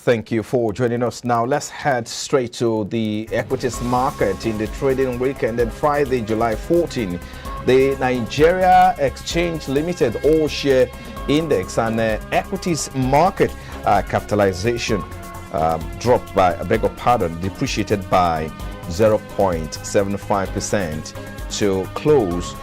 Thank you for joining us. Now let's head straight to the equities market in the trading weekend and Friday, July 14. The Nigeria Exchange Limited All-Share Index and equities market capitalization dropped by, depreciated by 0.75% to close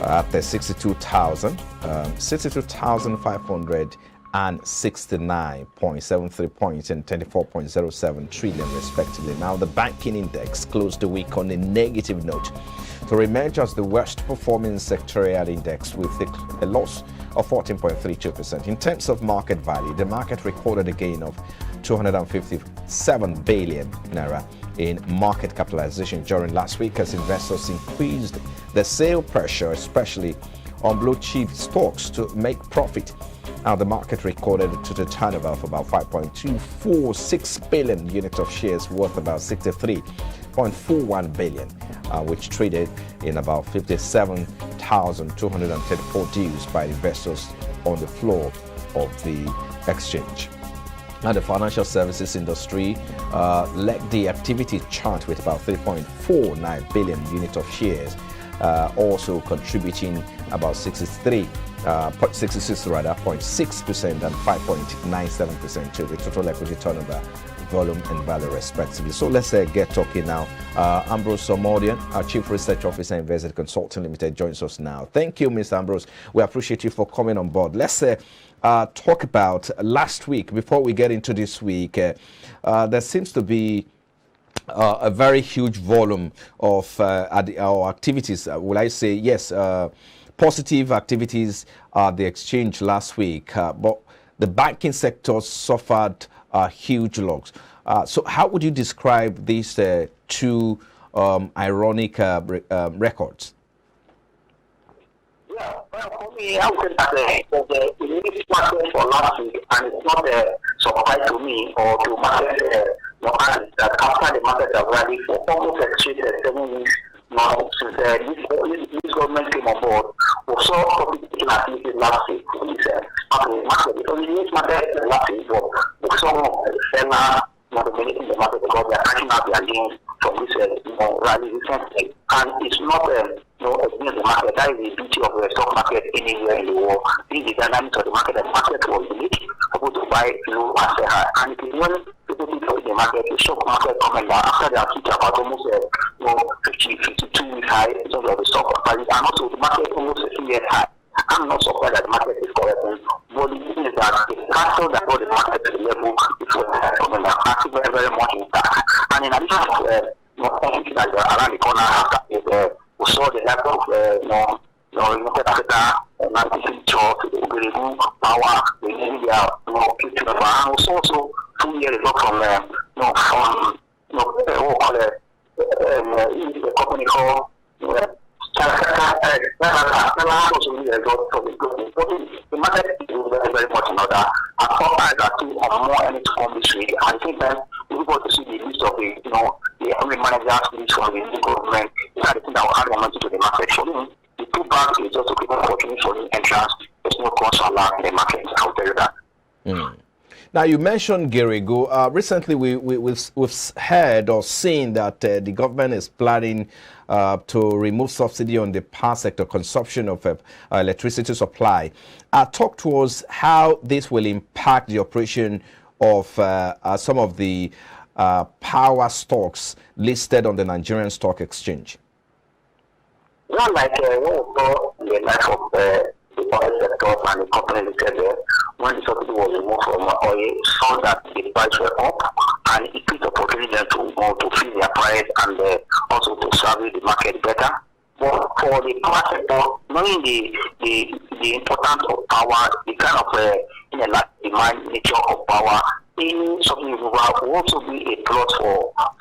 at the 62,569.73 points and 24.07 trillion respectively. Now the banking index closed the week on a negative note to emerge as the worst performing sectorial index with a loss of 14.32%. In terms of market value, the market recorded a gain of 257 billion naira in market capitalization during last week as investors increased the sale pressure, especially on blue chip stocks, to make profit. Now the market recorded a total turnover of about 5.246 billion units of shares worth about 63.41 billion, which traded in about 57,234 deals by investors on the floor of the exchange. Now the financial services industry led the activity chart with about 3.49 billion units of shares, also contributing about 0.6% and 5.97% to the total equity turnover, volume and value respectively. So let's get talking now. Ambrose Somodian, our Chief Research Officer, Investment Consulting Limited, joins us now. Thank you, Mr. Ambrose. We appreciate you for coming on board. Let's talk about last week before we get into this week. There seems to be a very huge volume of our activities. Will I say yes? Positive activities at the exchange last week, but the banking sector suffered huge loss. So how would you describe these two ironic records? Yeah, well, for me, I would say that the immediate market for last week, and it's not a surprise to me or to market that after the market have rallied for almost 7 weeks now since this government came on board, we saw taking activity last week for this market. Because the news market last week, but we saw sellers not dominating the market because they are catching up their gains from this rally recently. And it's not against the market. That is the beauty of the stock market anywhere in the world. This is the dynamics of the market. The market was unique, able to buy low and sell high. And it is when people think of the market, the stock market coming down after they have hit about almost 52 weeks high in terms of the stock prices, and also the market almost a 2 years high. I'm not surprised that the market is correcting, but the thing is that the factor that brought the market to the level before the coming down are still very, very much intact. And in addition to anything that around the corner after we saw the lack of United Africa, Picture, the Power, the India, Picture, and also 2 years ago from the company called the market is very, very much in order. And companies are still more energy to come this week. And I think that we got to see the list of the every managers list from the new government. These are the things that will add momentum to the market. For me, the two banks is just to keep opportunity for new entrance. There's no cost allowed in the market. I'll tell you that. Now, you mentioned Geregu. Recently, we've heard or seen that the government is planning to remove subsidy on the power sector consumption of electricity supply. Talk to us how this will impact the operation of some of the power stocks listed on the Nigerian Stock Exchange. Not like what we saw in the life of the power sector and the company listed there. When the subsidy was removed from oil, saw that the price were up, and it took the opportunity to freeze their price and also to serve the market better. But for the power sector, knowing the importance of power, the kind of demand nature of power, any subsidy removal will also be a plus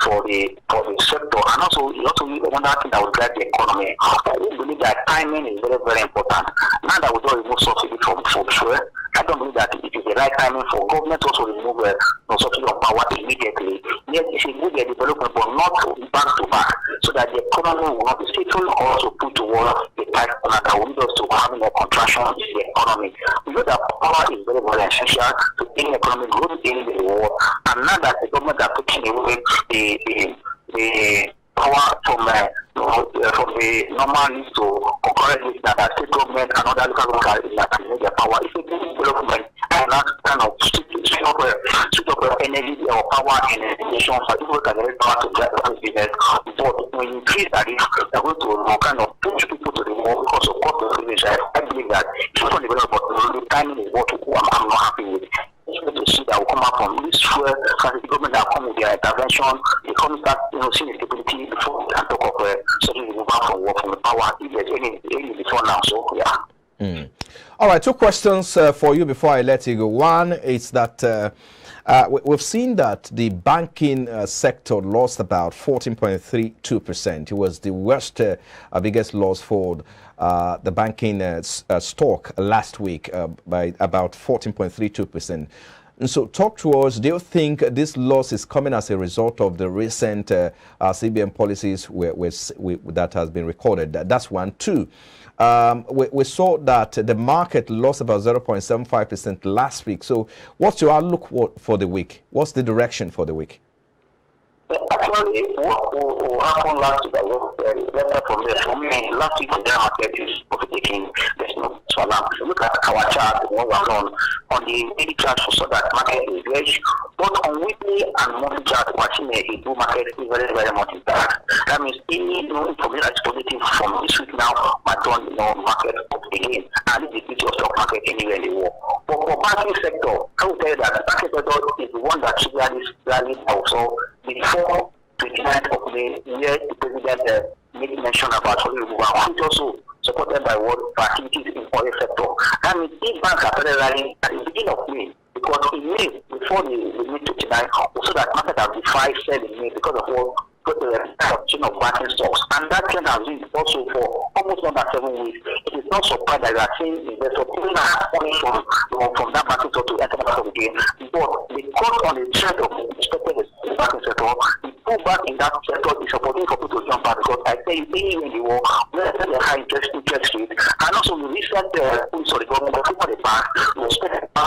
for the sector, and also it also be another thing that will drive the economy. I believe that timing is very, very important. Now that we don't remove subsidy from fuel, I don't believe that it is the right timing for government also remove subsidy of power immediately. Yes, it should be a development, but not back to back, so that the economy will not be settled or also put towards the tight corner that will lead us to having a contraction in the economy. We know that power is very, very essential to any economic growth in the world, and now that the government are taking away the power from the normal needs to concurrent needs that the state government and other local governments that create their power. It's a good development and not kind of switch up energy or power in a nation for people can get power to drive the business. But when you increase that, they're going to kind of push people to the wall because of cost of living. I believe that it's not development, but the timing is what I'm not happy with. To see that will come out from this where the government that come with their intervention, the economy start seeing instability before we can talk of suddenly move out from work from the power. If there's any before now, so yeah. All right, two questions for you before I let you go. One is that we've seen that the banking sector lost about 14.32%. It was the worst, biggest loss for the banking stock last week by about 14.32%. And so talk to us, do you think this loss is coming as a result of the recent CBN policies that has been recorded? That's one. Two, we saw that the market lost about 0.75% last week. So what's your outlook for the week? What's the direction for the week? Actually, what will happen last week was better from there. For me, last week the market is profit-taking. There's no alarm. If you look at our chart, what was on the daily chart, we saw that market is rich. But on weekly and monthly chart, watching a bull market is very, very much impact. That means any information that's positive from this week now might turn market up again. And it's the beauty of stock market anywhere in the world. But for banking sector, I will tell you that the banking sector is the one that triggered this rally also before 29th of May, where the president made mention about solid removal, which also supported by what activities in oil sector. That means if banks are rallying at the beginning of May, because in May, before the May 29, also that market has defied sell in May because of what the reduction of banking stocks. And that trend has been also for almost more than 7 weeks. It is not surprised that we are seeing investors pulling out money from that banking sector to enter the market again. But because on the trend of the expected banking sector, the pullback in that sector is supporting for people to jump out because I say anywhere in the world, we have a high interest rate. And also the recent policy of the government, for the bank, we expect a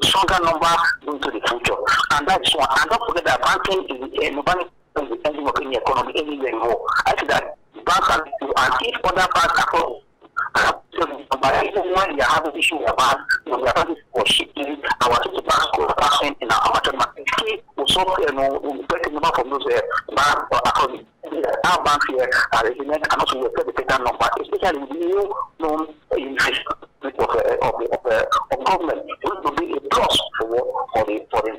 stronger number into the future. And that's one. And don't forget that banking is the engine of any economy anywhere in the world. I think that banks are, and if other banks are but even when we are having issues about we are having for shipping, our central banks go percent in our amateur market. Also, breaking number from those banks across our banks here are resident and also we expect the better number, especially with the new known inflation of government. It will be a plus for the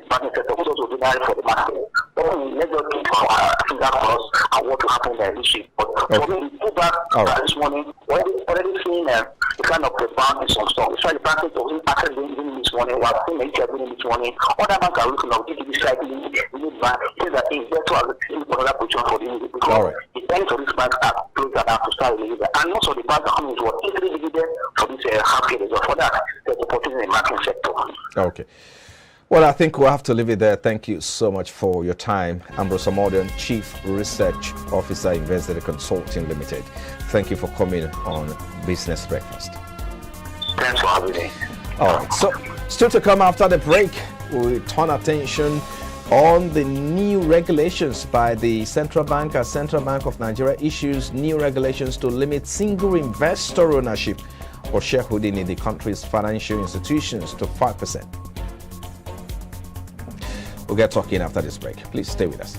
banking sector, but also ordinary for the market. So let's just keep our finger crossed and what will happen there this week. But for me, go back this morning, already seeing the kind of rebound in some stocks. So the banking was actually doing this morning, we are seeing the doing this morning. Other banks are looking at this slightly need bank. Say that it's better to have another position for the because the banks of this bank are close enough to start with. And also the banks are coming to what easily dividend for this half year result. For that, there's opportunity in the banking sector. Okay. Well, I think we'll have to leave it there. Thank you so much for your time. Ambrose Amodian, Chief Research Officer, Investor Consulting Limited. Thank you for coming on Business Breakfast. Thanks for having me. All right. So, still to come after the break, we'll turn attention on the new regulations by the Central Bank as Central Bank of Nigeria issues new regulations to limit single investor ownership or shareholding in the country's financial institutions to 5%. We'll get talking after this break. Please stay with us.